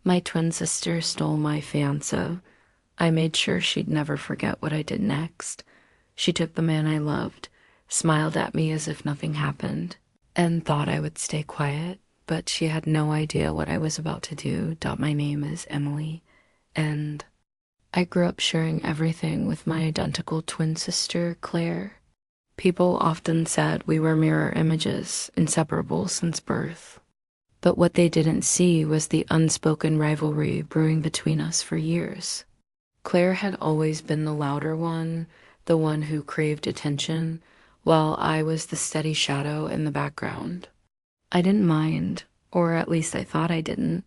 My twin sister stole my fiancae. I made sure she'd never forget what I did next. She took the man I loved, smiled at me as if nothing happened, and thought I would stay quiet, but she had no idea what I was about to do. My name is Emily, and I grew up sharing everything with my identical twin sister, Claire. People often said we were mirror images, inseparable since birth. But what they didn't see was the unspoken rivalry brewing between us for years. Claire had always been the louder one, the one who craved attention, while I was the steady shadow in the background. I didn't mind, or at least I thought I didn't,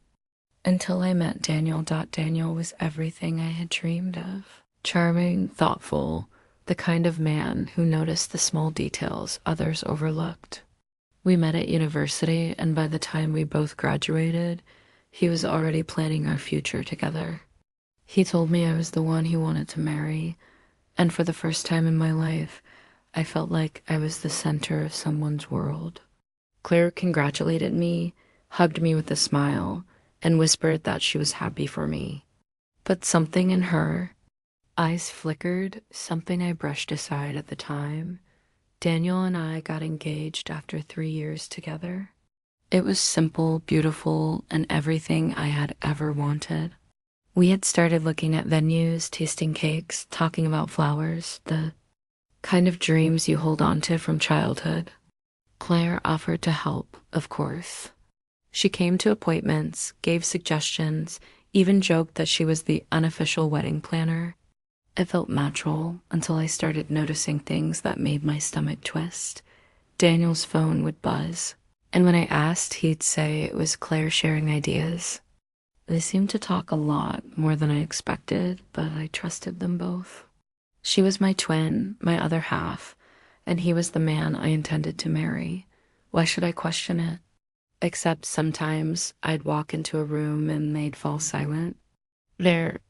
until I met Daniel. Daniel was everything I had dreamed of. Charming, thoughtful, the kind of man who noticed the small details others overlooked. We met at university, and by the time we both graduated, he was already planning our future together. He told me I was the one he wanted to marry, and for the first time in my life, I felt like I was the center of someone's world. Claire congratulated me, hugged me with a smile, and whispered that she was happy for me. But something in her eyes flickered, something I brushed aside at the time. Daniel and I got engaged after 3 years together. It was simple, beautiful, and everything I had ever wanted. We had started looking at venues, tasting cakes, talking about flowers, the kind of dreams you hold on to from childhood. Claire offered to help, of course. She came to appointments, gave suggestions, even joked that she was the unofficial wedding planner. It felt natural until I started noticing things that made my stomach twist. Daniel's phone would buzz, and when I asked, he'd say it was Claire sharing ideas. They seemed to talk a lot, more than I expected, but I trusted them both. She was my twin, my other half, and he was the man I intended to marry. Why should I question it? Except sometimes I'd walk into a room and they'd fall silent. Their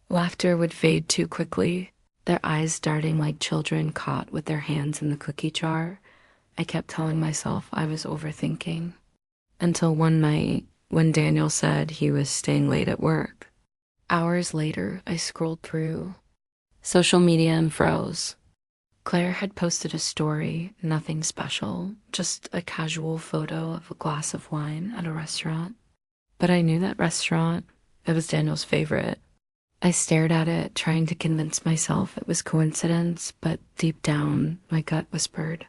laughter would fade too quickly, their eyes darting like children caught with their hands in the cookie jar. I kept telling myself I was overthinking, until one night when Daniel said he was staying late at work. Hours later, I scrolled through social media and froze. Claire had posted a story, nothing special, just a casual photo of a glass of wine at a restaurant. But I knew that restaurant. It was Daniel's favorite. I stared at it, trying to convince myself it was coincidence, but deep down, my gut whispered.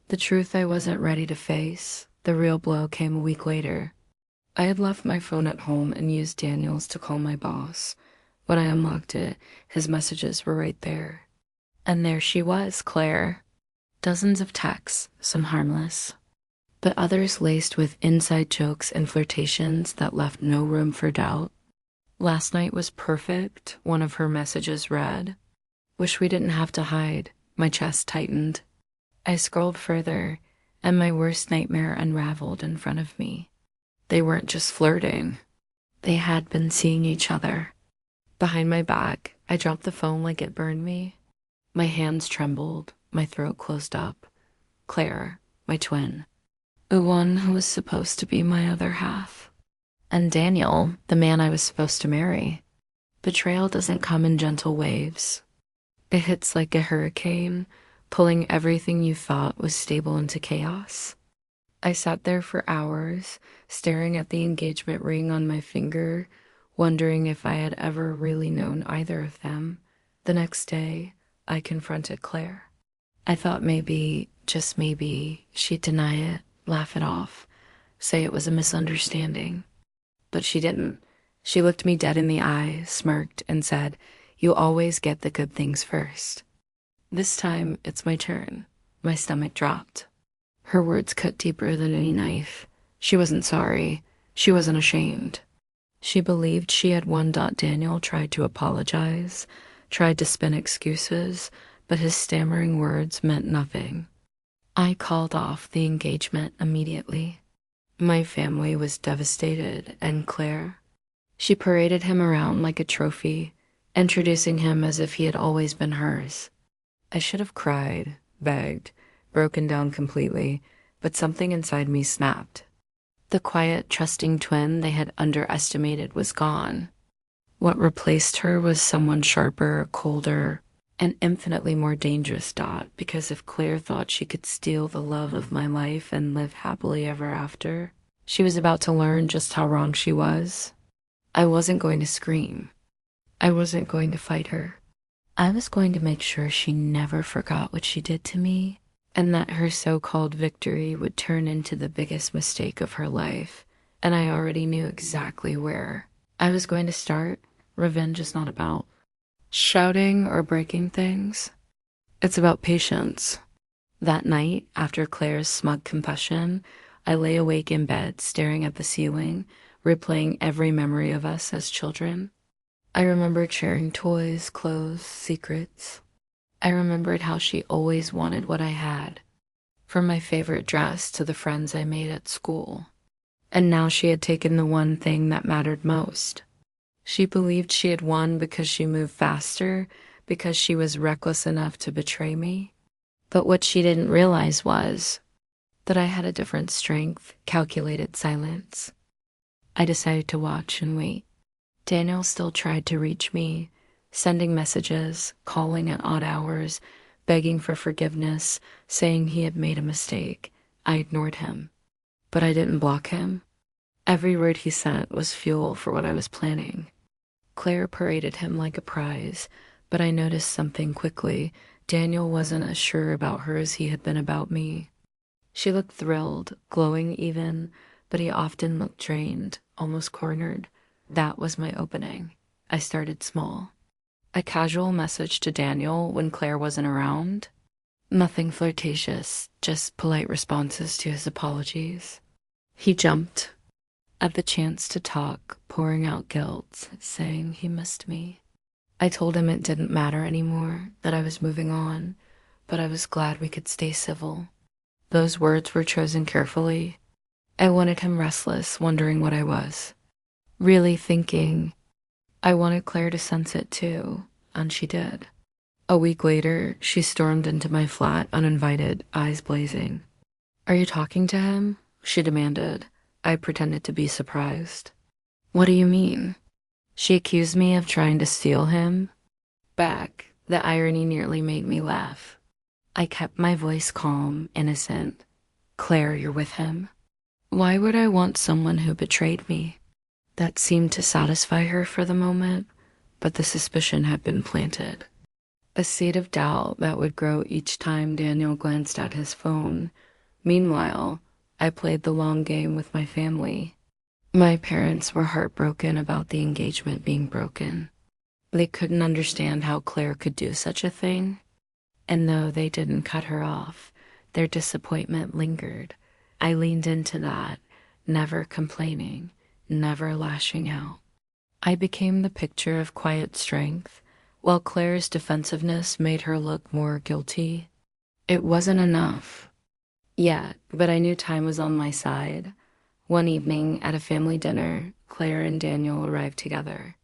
The truth I wasn't ready to face. The real blow came a week later. I had left my phone at home and used Daniel's to call my boss. When I unlocked it, his messages were right there. And there she was, Claire. Dozens of texts, some harmless, but others laced with inside jokes and flirtations that left no room for doubt. Last night was perfect, one of her messages read. Wish we didn't have to hide. My chest tightened. I scrolled further, and my worst nightmare unraveled in front of me. They weren't just flirting. They had been seeing each other. Behind my back, I dropped the phone like it burned me. My hands trembled, my throat closed up. Claire, my twin, the one who was supposed to be my other half. And Daniel, the man I was supposed to marry. Betrayal doesn't come in gentle waves. It hits like a hurricane, pulling everything you thought was stable into chaos. I sat there for hours, staring at the engagement ring on my finger, wondering if I had ever really known either of them. The next day, I confronted Claire. I thought maybe, just maybe, she'd deny it, laugh it off, say it was a misunderstanding. But she didn't. She looked me dead in the eye, smirked, and said, "You always get the good things first." This time, it's my turn. My stomach dropped. Her words cut deeper than any knife. She wasn't sorry. She wasn't ashamed. She believed she had won. Daniel tried to apologize, tried to spin excuses, but his stammering words meant nothing. I called off the engagement immediately. My family was devastated, and Claire, she paraded him around like a trophy, introducing him as if he had always been hers. I should have cried, begged, broken down completely, but something inside me snapped. The The quiet, trusting twin they had underestimated was gone. What replaced her was someone sharper, colder, and infinitely more dangerous. Because if Claire thought she could steal the love of my life and live happily ever after, she was about to learn just how wrong she was. I wasn't going to scream. I wasn't going to fight her. I was going to make sure she never forgot what she did to me, and that her so-called victory would turn into the biggest mistake of her life. And I already knew exactly where I was going to start. Revenge is not about shouting or breaking things. It's about patience. That night, after Claire's smug confession, I lay awake in bed, staring at the ceiling, replaying every memory of us as children. I remembered sharing toys, clothes, secrets. I remembered how she always wanted what I had, from my favorite dress to the friends I made at school. And now she had taken the one thing that mattered most. She believed she had won because she moved faster, because she was reckless enough to betray me. But what she didn't realize was that I had a different strength, calculated silence. I decided to watch and wait. Daniel still tried to reach me, sending messages, calling at odd hours, begging for forgiveness, saying he had made a mistake. I ignored him, but I didn't block him. Every word he sent was fuel for what I was planning. Claire paraded him like a prize, but I noticed something quickly. Daniel wasn't as sure about her as he had been about me. She looked thrilled, glowing even, but he often looked drained, almost cornered. That was my opening. I started small. A casual message to Daniel when Claire wasn't around. Nothing flirtatious, just polite responses to his apologies. He jumped at the chance to talk, pouring out guilt, saying he missed me. I told him it didn't matter anymore, that I was moving on, but I was glad we could stay civil. Those words were chosen carefully. I wanted him restless, wondering what I was. Really thinking. I wanted Claire to sense it too, and she did. A week later, she stormed into my flat, uninvited, eyes blazing. "Are you talking to him?" she demanded. I pretended to be surprised. "What do you mean?" She accused me of trying to steal him. Back, the irony nearly made me laugh. I kept my voice calm, innocent. "Claire, you're with him." Why would I want someone who betrayed me? That seemed to satisfy her for the moment, but the suspicion had been planted. A seed of doubt that would grow each time Daniel glanced at his phone. Meanwhile, I played the long game with my family. My parents were heartbroken about the engagement being broken. They couldn't understand how Claire could do such a thing. And though they didn't cut her off, their disappointment lingered. I leaned into that, never complaining, never lashing out. I became the picture of quiet strength, while Claire's defensiveness made her look more guilty. It wasn't enough yet, but I knew time was on my side. One evening, at a family dinner, Claire and Daniel arrived together.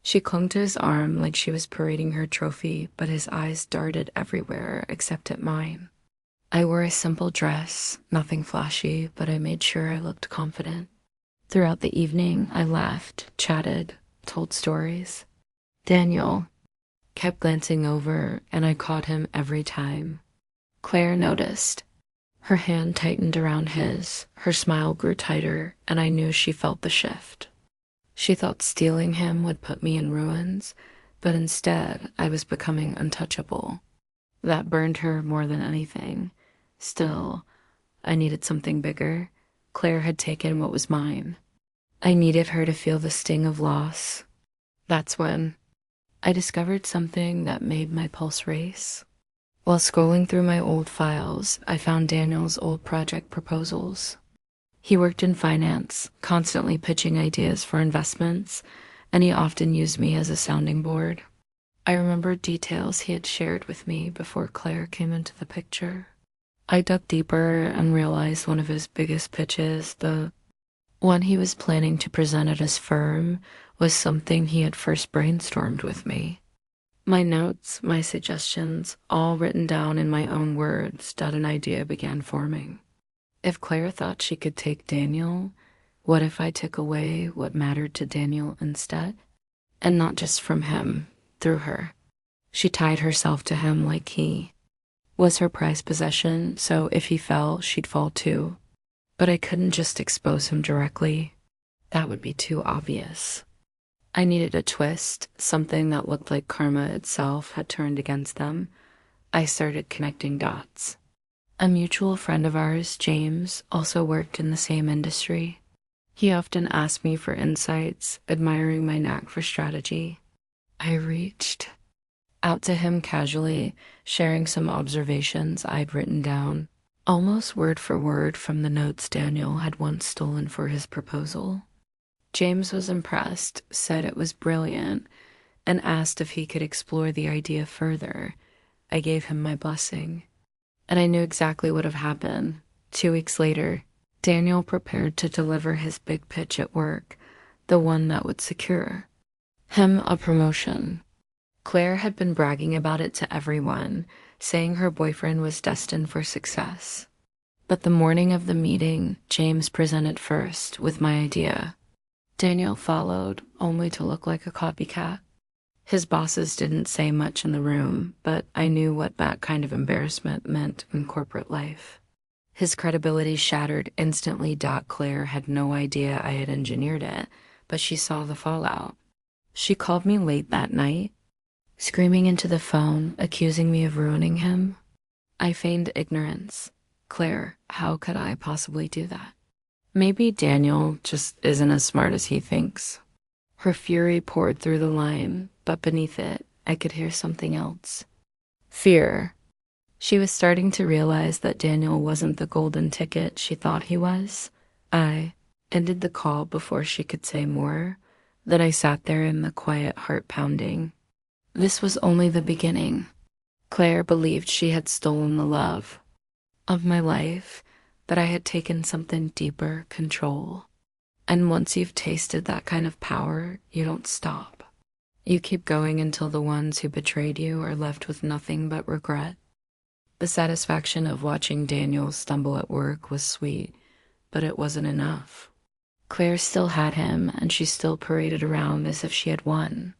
She clung to his arm like she was parading her trophy, but his eyes darted everywhere except at mine. I wore a simple dress, nothing flashy, but I made sure I looked confident. Throughout the evening, I laughed, chatted, told stories. Daniel kept glancing over, and I caught him every time. Claire noticed. Her hand tightened around his, her smile grew tighter, and I knew she felt the shift. She thought stealing him would put me in ruins, but instead I was becoming untouchable. That burned her more than anything. Still, I needed something bigger. Claire had taken what was mine. I needed her to feel the sting of loss. That's when I discovered something that made my pulse race. While scrolling through my old files, I found Daniel's old project proposals. He worked in finance, constantly pitching ideas for investments, and he often used me as a sounding board. I remembered details he had shared with me before Claire came into the picture. I dug deeper and realized one of his biggest pitches, the one he was planning to present at his firm, was something he had first brainstormed with me. My notes, my suggestions, all written down in my own words, that an idea began forming. If Claire thought she could take Daniel, What if I took away what mattered to Daniel instead? And not just from him, through her. She tied herself to him like he was her prized possession, so if he fell, she'd fall too. But I couldn't just expose him directly. That would be too obvious. I needed a twist, something that looked like karma itself had turned against them. I started connecting dots. A mutual friend of ours, James, also worked in the same industry. He often asked me for insights, admiring my knack for strategy. I reached out to him casually, sharing some observations I'd written down, almost word for word from the notes Daniel had once stolen for his proposal. James was impressed, said it was brilliant, and asked if he could explore the idea further. I gave him my blessing. And I knew exactly what had happened. 2 weeks later, Daniel prepared to deliver his big pitch at work, the one that would secure him a promotion. Claire had been bragging about it to everyone, saying her boyfriend was destined for success. But the morning of the meeting, James presented first with my idea. Daniel followed, only to look like a copycat. His bosses didn't say much in the room, but I knew what that kind of embarrassment meant in corporate life. His credibility shattered instantly. Claire had no idea I had engineered it, but she saw the fallout. She called me late that night, screaming into the phone, accusing me of ruining him. I feigned ignorance. Claire, how could I possibly do that? Maybe Daniel just isn't as smart as he thinks. Her fury poured through the line, but beneath it, I could hear something else. Fear. She was starting to realize that Daniel wasn't the golden ticket she thought he was. I ended the call before she could say more. Then I sat there in the quiet heart pounding. This was only the beginning. Claire believed she had stolen the love of my life, that I had taken something deeper, control. And once you've tasted that kind of power, you don't stop. You keep going until the ones who betrayed you are left with nothing but regret. The satisfaction of watching Daniel stumble at work was sweet, but it wasn't enough. Claire still had him, and she still paraded around as if she had won.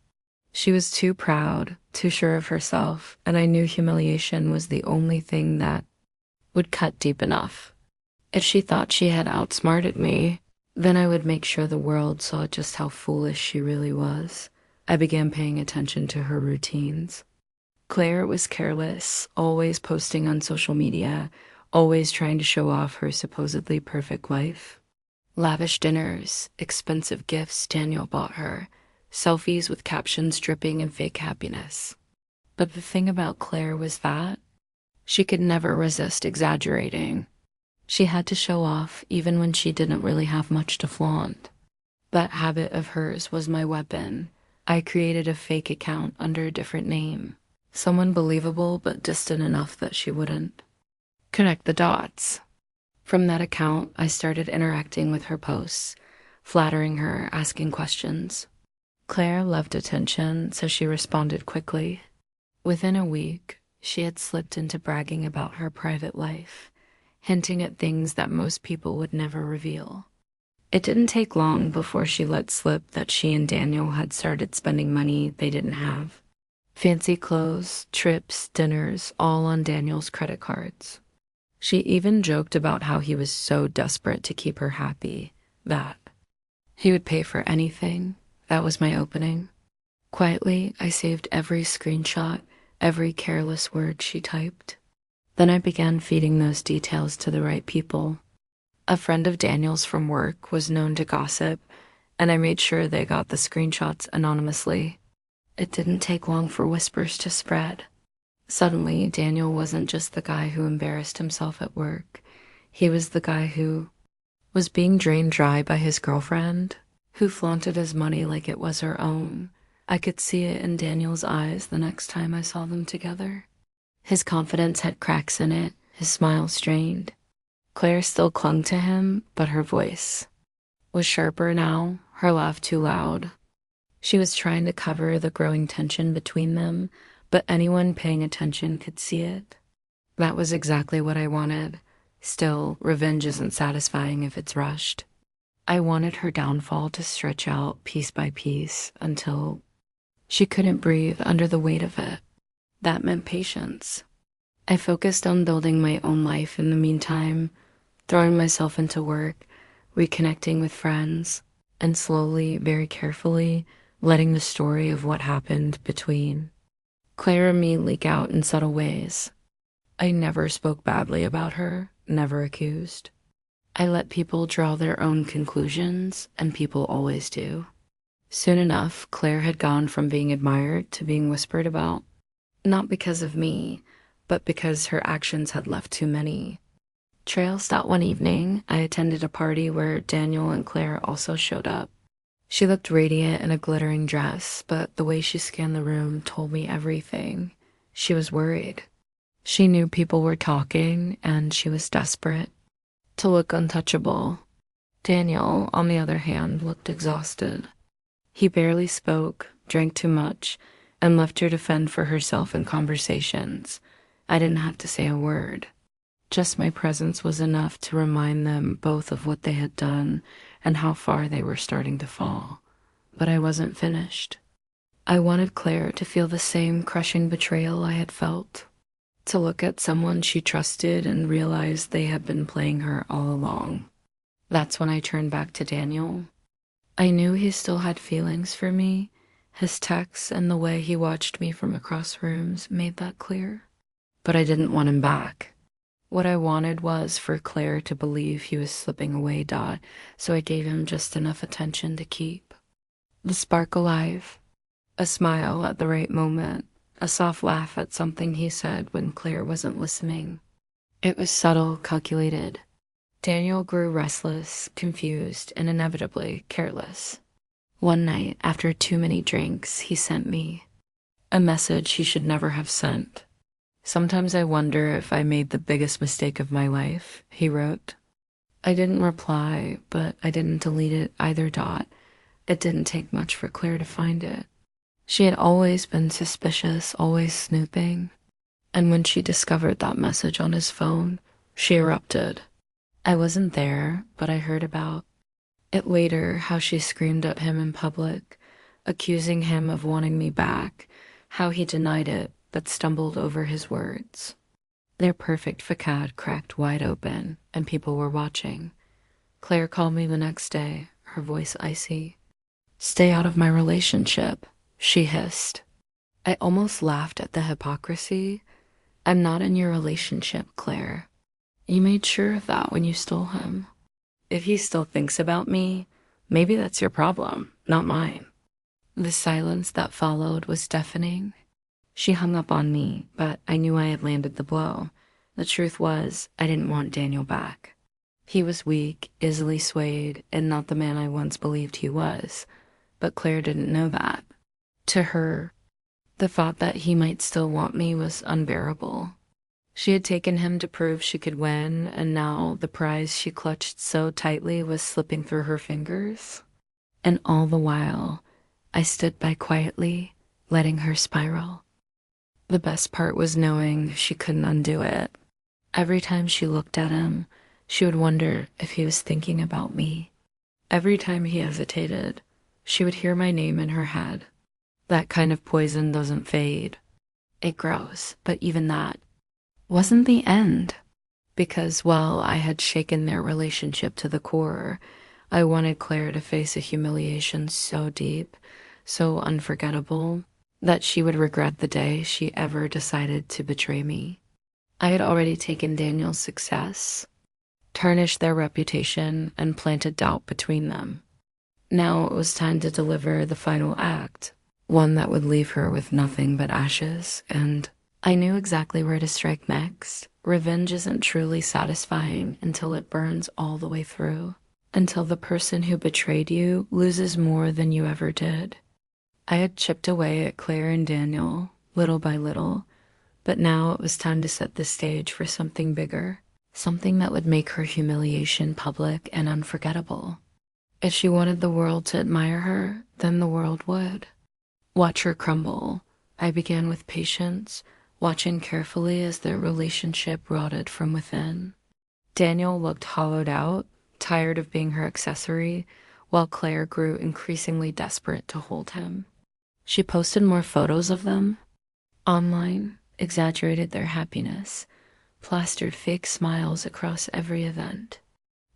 She was too proud, too sure of herself, and I knew humiliation was the only thing that would cut deep enough. If she thought she had outsmarted me, then I would make sure the world saw just how foolish she really was. I began paying attention to her routines. Claire was careless, always posting on social media, always trying to show off her supposedly perfect life. Lavish dinners, expensive gifts Daniel bought her, selfies with captions dripping in fake happiness. But the thing about Claire was that she could never resist exaggerating. She had to show off even when she didn't really have much to flaunt. That habit of hers was my weapon. I created a fake account under a different name. Someone believable but distant enough that she wouldn't connect the dots. From that account, I started interacting with her posts, flattering her, asking questions. Claire loved attention, so she responded quickly. Within a week, she had slipped into bragging about her private life, hinting at things that most people would never reveal. It didn't take long before she let slip that she and Daniel had started spending money they didn't have. Fancy clothes, trips, dinners, all on Daniel's credit cards. She even joked about how he was so desperate to keep her happy that he would pay for anything. That was my opening. Quietly, I saved every screenshot, every careless word she typed. Then I began feeding those details to the right people. A friend of Daniel's from work was known to gossip, and I made sure they got the screenshots anonymously. It didn't take long for whispers to spread. Suddenly, Daniel wasn't just the guy who embarrassed himself at work. He was the guy who was being drained dry by his girlfriend, who flaunted his money like it was her own. I could see it in Daniel's eyes the next time I saw them together. His confidence had cracks in it, his smile strained. Claire still clung to him, but her voice was sharper now, her laugh too loud. She was trying to cover the growing tension between them, but anyone paying attention could see it. That was exactly what I wanted. Still, revenge isn't satisfying if it's rushed. I wanted her downfall to stretch out piece by piece until she couldn't breathe under the weight of it. That meant patience. I focused on building my own life in the meantime, throwing myself into work, reconnecting with friends, and slowly, very carefully, letting the story of what happened between Claire and me leak out in subtle ways. I never spoke badly about her, never accused. I let people draw their own conclusions, and people always do. Soon enough, Claire had gone from being admired to being whispered about, not because of me, but because her actions had left too many trails. That one evening, I attended a party where Daniel and Claire also showed up. She looked radiant in a glittering dress, but the way she scanned the room told me everything. She was worried. She knew people were talking, and she was desperate to look untouchable. Daniel, on the other hand, looked exhausted. He barely spoke, drank too much, and left her to fend for herself in conversations. I didn't have to say a word. Just my presence was enough to remind them both of what they had done and how far they were starting to fall. But I wasn't finished. I wanted Claire to feel the same crushing betrayal I had felt, to look at someone she trusted and realize they had been playing her all along. That's when I turned back to Daniel. I knew he still had feelings for me. His texts and the way he watched me from across rooms made that clear. But I didn't want him back. What I wanted was for Claire to believe he was slipping away, so I gave him just enough attention to keep the spark alive. A smile at the right moment, a soft laugh at something he said when Claire wasn't listening. It was subtle, calculated. Daniel grew restless, confused, and inevitably careless. One night, after too many drinks, he sent me a message he should never have sent. "Sometimes I wonder if I made the biggest mistake of my life," he wrote. I didn't reply, but I didn't delete it either. It didn't take much for Claire to find it. She had always been suspicious, always snooping. And when she discovered that message on his phone, she erupted. I wasn't there, but I heard about it later, how she screamed at him in public, accusing him of wanting me back, how he denied it, but stumbled over his words. Their perfect facade cracked wide open, and people were watching. Claire called me the next day, her voice icy. "Stay out of my relationship," she hissed. I almost laughed at the hypocrisy. "I'm not in your relationship, Claire. You made sure of that when you stole him. If he still thinks about me, maybe that's your problem, not mine." The silence that followed was deafening. She hung up on me, but I knew I had landed the blow. The truth was, I didn't want Daniel back. He was weak, easily swayed, and not the man I once believed he was. But Claire didn't know that. To her, the thought that he might still want me was unbearable. She had taken him to prove she could win, and now the prize she clutched so tightly was slipping through her fingers. And all the while, I stood by quietly, letting her spiral. The best part was knowing she couldn't undo it. Every time she looked at him, she would wonder if he was thinking about me. Every time he hesitated, she would hear my name in her head. That kind of poison doesn't fade. It grows, but even that wasn't the end. Because while I had shaken their relationship to the core, I wanted Claire to face a humiliation so deep, so unforgettable, that she would regret the day she ever decided to betray me. I had already taken Daniel's success, tarnished their reputation, and planted doubt between them. Now it was time to deliver the final act, one that would leave her with nothing but ashes, and I knew exactly where to strike next. Revenge isn't truly satisfying until it burns all the way through, until the person who betrayed you loses more than you ever did. I had chipped away at Claire and Daniel, little by little, but now it was time to set the stage for something bigger, something that would make her humiliation public and unforgettable. If she wanted the world to admire her, then the world would. Watch her crumble. I began with patience, watching carefully as their relationship rotted from within. Daniel looked hollowed out, tired of being her accessory, while Claire grew increasingly desperate to hold him. She posted more photos of them online, exaggerated their happiness, plastered fake smiles across every event.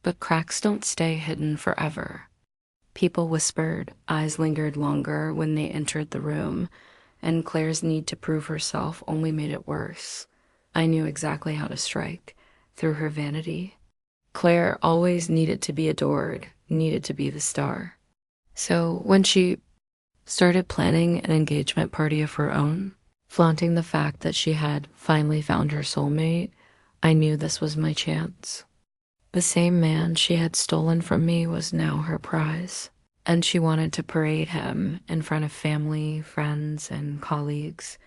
But cracks don't stay hidden forever. People whispered, eyes lingered longer when they entered the room, and Claire's need to prove herself only made it worse. I knew exactly how to strike, through her vanity. Claire always needed to be adored, needed to be the star. So when she started planning an engagement party of her own, flaunting the fact that she had finally found her soulmate, I knew this was my chance. The same man she had stolen from me was now her prize, and she wanted to parade him in front of family, friends, and colleagues.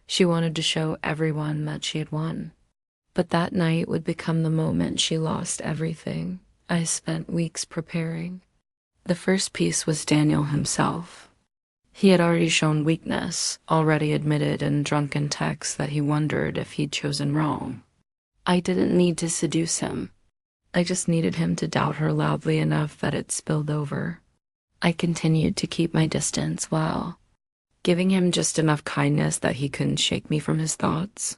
She wanted to show everyone that she had won. But that night would become the moment she lost everything I spent weeks preparing. The first piece was Daniel himself. He had already shown weakness, already admitted in drunken texts that he wondered if he'd chosen wrong. I didn't need to seduce him. I just needed him to doubt her loudly enough that it spilled over. I continued to keep my distance while giving him just enough kindness that he couldn't shake me from his thoughts.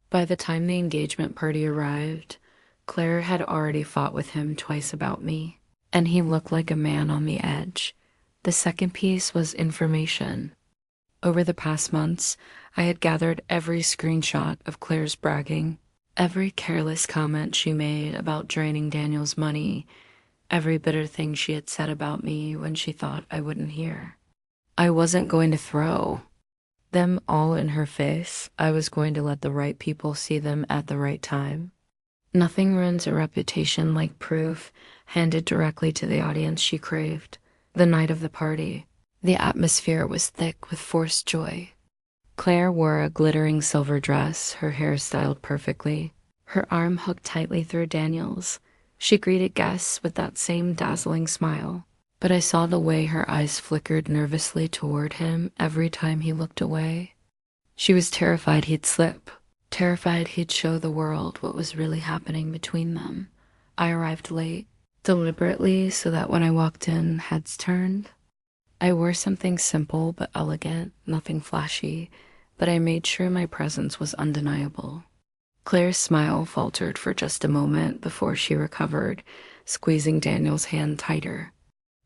By the time the engagement party arrived, Claire had already fought with him twice about me, and he looked like a man on the edge. The second piece was information. Over the past months, I had gathered every screenshot of Claire's bragging, every careless comment she made about draining Daniel's money, every bitter thing she had said about me when she thought I wouldn't hear. I wasn't going to throw them all in her face. I was going to let the right people see them at the right time. Nothing ruins a reputation like proof handed directly to the audience she craved. The night of the party, the atmosphere was thick with forced joy. Claire wore a glittering silver dress, her hair styled perfectly, her arm hooked tightly through Daniel's. She greeted guests with that same dazzling smile, but I saw the way her eyes flickered nervously toward him every time he looked away. She was terrified he'd slip, terrified he'd show the world what was really happening between them. I arrived late, deliberately so that when I walked in, heads turned. I wore something simple but elegant, nothing flashy, but I made sure my presence was undeniable. Claire's smile faltered for just a moment before she recovered, squeezing Daniel's hand tighter.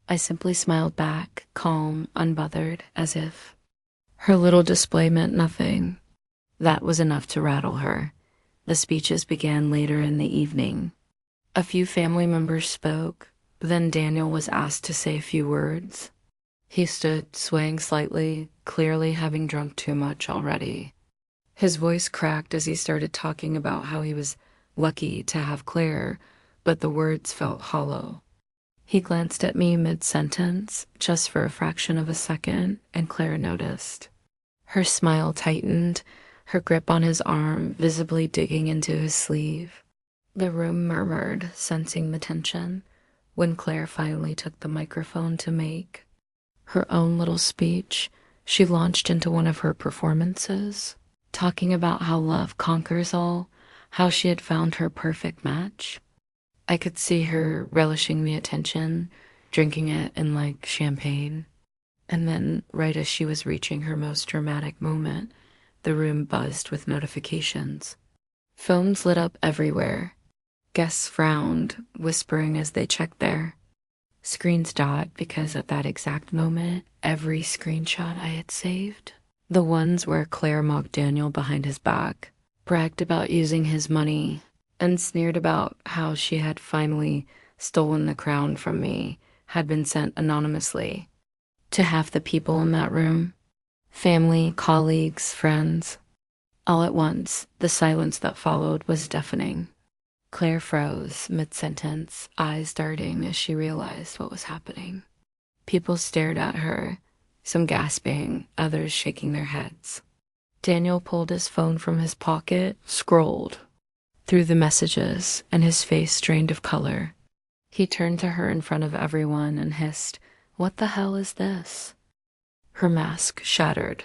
I simply smiled back, calm, unbothered, as if her little display meant nothing. That was enough to rattle her. The speeches began later in the evening. A few family members spoke, then Daniel was asked to say a few words. He stood, swaying slightly, clearly having drunk too much already. His voice cracked as he started talking about how he was lucky to have Claire, but the words felt hollow. He glanced at me mid-sentence, just for a fraction of a second, and Claire noticed. Her smile tightened, her grip on his arm visibly digging into his sleeve. The room murmured, sensing the tension, when Claire finally took the microphone to make her own little speech. She launched into one of her performances, talking about how love conquers all, how she had found her perfect match. I could see her relishing the attention, drinking it in like champagne. And then, right as she was reaching her most dramatic moment, the room buzzed with notifications. Phones lit up everywhere. Guests frowned, whispering as they checked there. Screens died because at that exact moment, every screenshot I had saved, the ones where Claire mocked Daniel behind his back, bragged about using his money, and sneered about how she had finally stolen the crown from me, had been sent anonymously to half the people in that room. Family, colleagues, friends. All at once, the silence that followed was deafening. Claire froze mid-sentence, eyes darting as she realized what was happening. People stared at her, some gasping, others shaking their heads. Daniel pulled his phone from his pocket, scrolled through the messages, and his face drained of color. He turned to her in front of everyone and hissed, "What the hell is this?" Her mask shattered.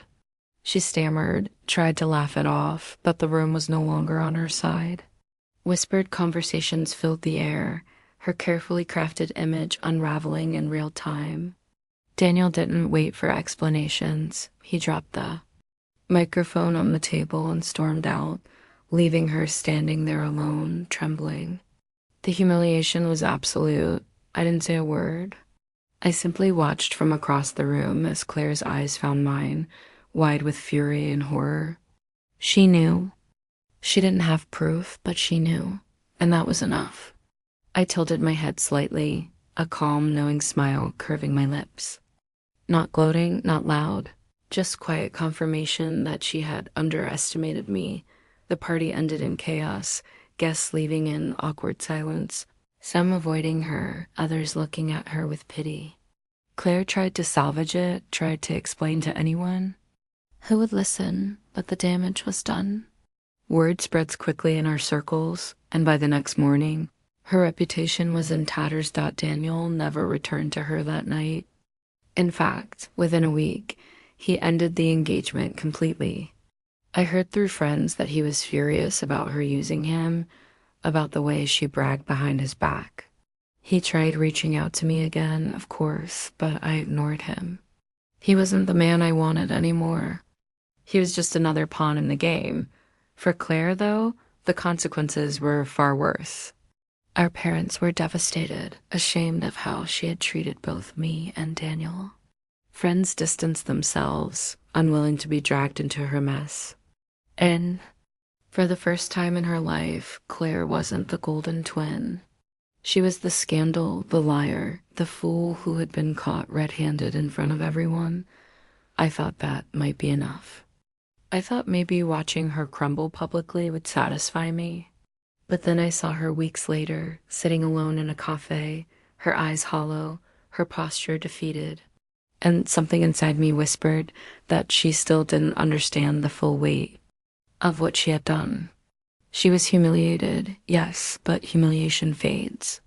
She stammered, tried to laugh it off, but the room was no longer on her side. Whispered conversations filled the air, her carefully crafted image unraveling in real time. Daniel didn't wait for explanations. He dropped the microphone on the table and stormed out, leaving her standing there alone, trembling. The humiliation was absolute. I didn't say a word. I simply watched from across the room as Claire's eyes found mine, wide with fury and horror. She knew. She didn't have proof, but she knew, and that was enough. I tilted my head slightly, a calm, knowing smile curving my lips. Not gloating, not loud, just quiet confirmation that she had underestimated me. The party ended in chaos, guests leaving in awkward silence, some avoiding her, others looking at her with pity. Claire tried to salvage it, tried to explain to anyone. Who would listen? But the damage was done. Word spreads quickly in our circles, and by the next morning, her reputation was in tatters. Daniel never returned to her that night. In fact, within a week, he ended the engagement completely. I heard through friends that he was furious about her using him, about the way she bragged behind his back. He tried reaching out to me again, of course, but I ignored him. He wasn't the man I wanted anymore. He was just another pawn in the game. For Claire, though, the consequences were far worse. Our parents were devastated, ashamed of how she had treated both me and Daniel. Friends distanced themselves, unwilling to be dragged into her mess. And for the first time in her life, Claire wasn't the golden twin. She was the scandal, the liar, the fool who had been caught red-handed in front of everyone. I thought that might be enough. I thought maybe watching her crumble publicly would satisfy me. But then I saw her weeks later, sitting alone in a cafe, her eyes hollow, her posture defeated. And something inside me whispered that she still didn't understand the full weight of what she had done. She was humiliated, yes, but humiliation fades.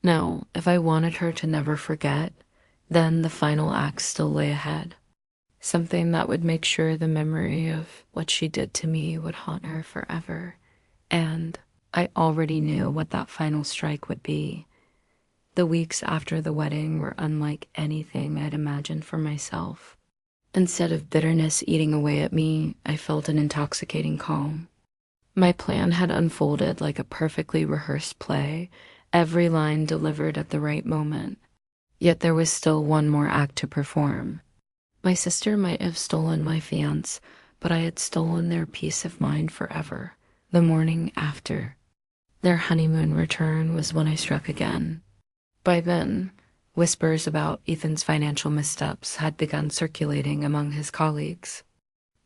Now, if I wanted her to never forget, then the final act still lay ahead. Something that would make sure the memory of what she did to me would haunt her forever. And I already knew what that final strike would be. The weeks after the wedding were unlike anything I'd imagined for myself. Instead of bitterness eating away at me, I felt an intoxicating calm. My plan had unfolded like a perfectly rehearsed play, every line delivered at the right moment. Yet there was still one more act to perform. My sister might have stolen my fiancé, but I had stolen their peace of mind forever. The morning after their honeymoon return was when I struck again. By then, whispers about Ethan's financial missteps had begun circulating among his colleagues.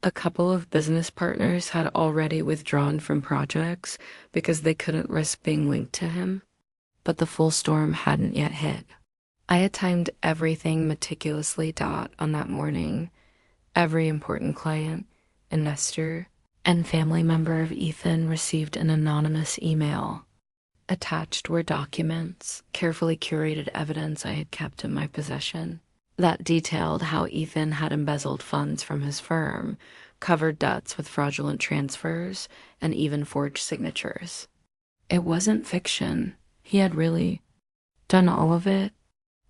A couple of business partners had already withdrawn from projects because they couldn't risk being linked to him, but the full storm hadn't yet hit. I had timed everything meticulously on that morning. Every important client, investor, and family member of Ethan received an anonymous email. Attached were documents, carefully curated evidence I had kept in my possession, that detailed how Ethan had embezzled funds from his firm, covered debts with fraudulent transfers, and even forged signatures. It wasn't fiction. He had really done all of it.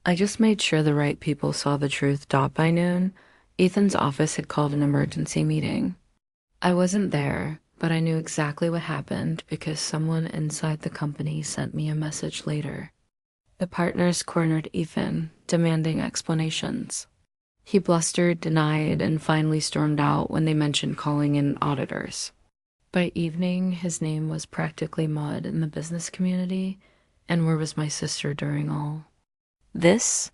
I just made sure the right people saw the truth. By noon, Ethan's office had called an emergency meeting. I wasn't there, but I knew exactly what happened because someone inside the company sent me a message later. The partners cornered Ethan, demanding explanations. He blustered, denied, and finally stormed out when they mentioned calling in auditors. By evening, his name was practically mud in the business community, and where was my sister during all this?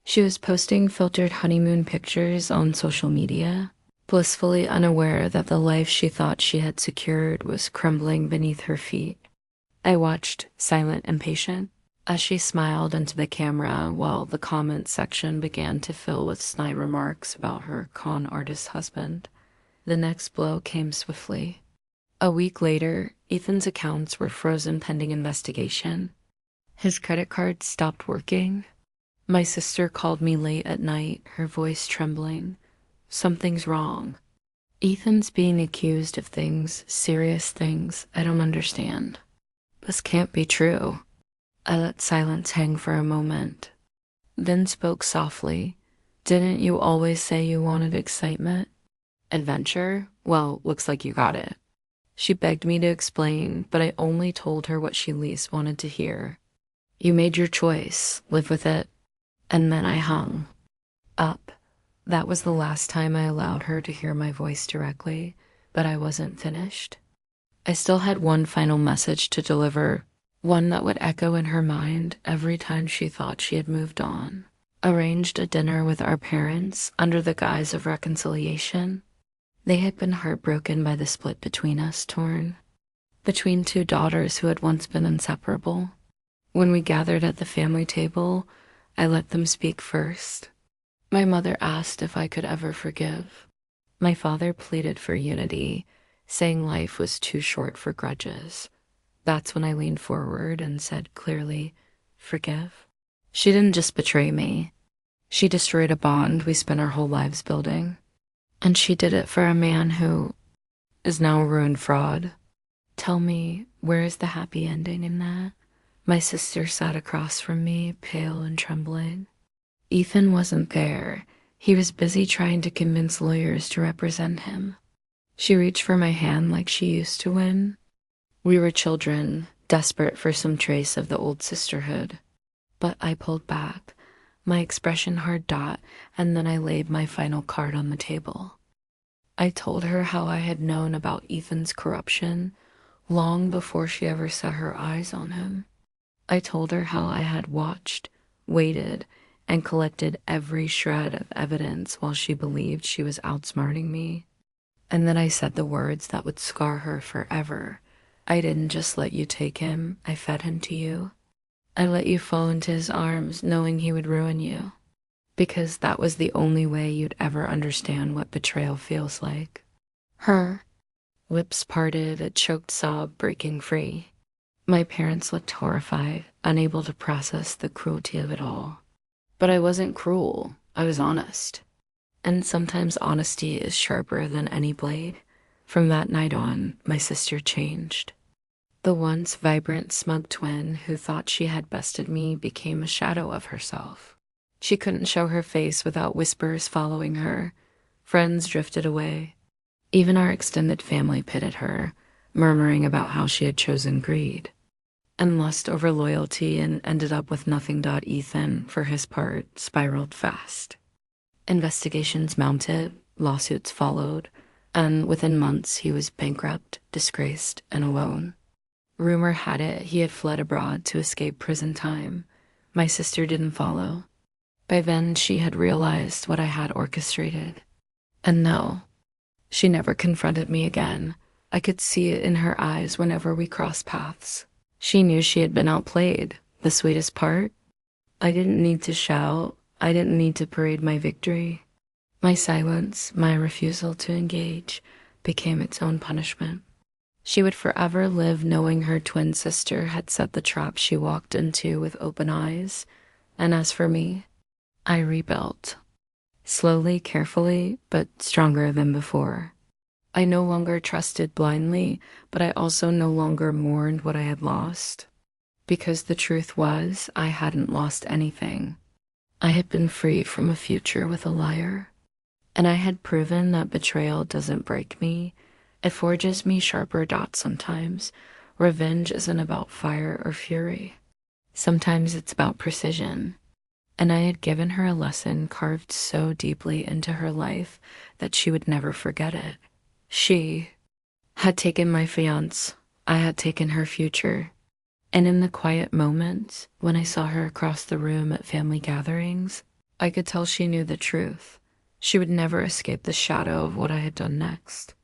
She was posting filtered honeymoon pictures on social media, blissfully unaware that the life she thought she had secured was crumbling beneath her feet. I watched, silent and patient, as she smiled into the camera while the comments section began to fill with snide remarks about her con artist husband. The next blow came swiftly. A week later, Ethan's accounts were frozen pending investigation. His credit card stopped working. My sister called me late at night, her voice trembling. Something's wrong. Ethan's being accused of things, serious things I don't understand. This can't be true. I let silence hang for a moment, then spoke softly. Didn't you always say you wanted excitement? Adventure? Well, looks like you got it. She begged me to explain, but I only told her what she least wanted to hear. You made your choice, live with it. And then I hung up. That was the last time I allowed her to hear my voice directly, but I wasn't finished. I still had one final message to deliver, one that would echo in her mind every time she thought she had moved on. Arranged a dinner with our parents under the guise of reconciliation. They had been heartbroken by the split between us, torn between two daughters who had once been inseparable. When we gathered at the family table, I let them speak first. My mother asked if I could ever forgive. My father pleaded for unity, saying life was too short for grudges. That's when I leaned forward and said clearly, forgive. She didn't just betray me. She destroyed a bond we spent our whole lives building. And she did it for a man who is now a ruined fraud. Tell me, where is the happy ending in that? My sister sat across from me, pale and trembling. Ethan wasn't there. He was busy trying to convince lawyers to represent him. She reached for my hand like she used to when we were children, desperate for some trace of the old sisterhood. But I pulled back, my expression hard dot, and then I laid my final card on the table. I told her how I had known about Ethan's corruption long before she ever set her eyes on him. I told her how I had watched, waited, and collected every shred of evidence while she believed she was outsmarting me. And then I said the words that would scar her forever. I didn't just let you take him, I fed him to you. I let you fall into his arms knowing he would ruin you. Because that was the only way you'd ever understand what betrayal feels like. Her lips parted, a choked sob breaking free. My parents looked horrified, unable to process the cruelty of it all. But I wasn't cruel, I was honest. And sometimes honesty is sharper than any blade. From that night on, my sister changed. The once vibrant, smug twin who thought she had bested me became a shadow of herself. She couldn't show her face without whispers following her. Friends drifted away. Even our extended family pitted her, murmuring about how she had chosen greed and lust over loyalty and ended up with nothing. Ethan, for his part, spiraled fast. Investigations mounted, lawsuits followed, and within months he was bankrupt, disgraced, and alone. Rumor had it he had fled abroad to escape prison time. My sister didn't follow. By then, she had realized what I had orchestrated. And no, she never confronted me again. I could see it in her eyes whenever we crossed paths. She knew she had been outplayed. The sweetest part? I didn't need to shout. I didn't need to parade my victory. My silence, my refusal to engage, became its own punishment. She would forever live knowing her twin sister had set the trap she walked into with open eyes. And as for me, I rebuilt. Slowly, carefully, but stronger than before. I no longer trusted blindly, but I also no longer mourned what I had lost. Because the truth was, I hadn't lost anything. I had been free from a future with a liar. And I had proven that betrayal doesn't break me. It forges me sharper dots sometimes. Revenge isn't about fire or fury. Sometimes it's about precision. And I had given her a lesson carved so deeply into her life that she would never forget it. She had taken my fiancé. I had taken her future. And in the quiet moments, when I saw her across the room at family gatherings, I could tell she knew the truth. She would never escape the shadow of what I had done next.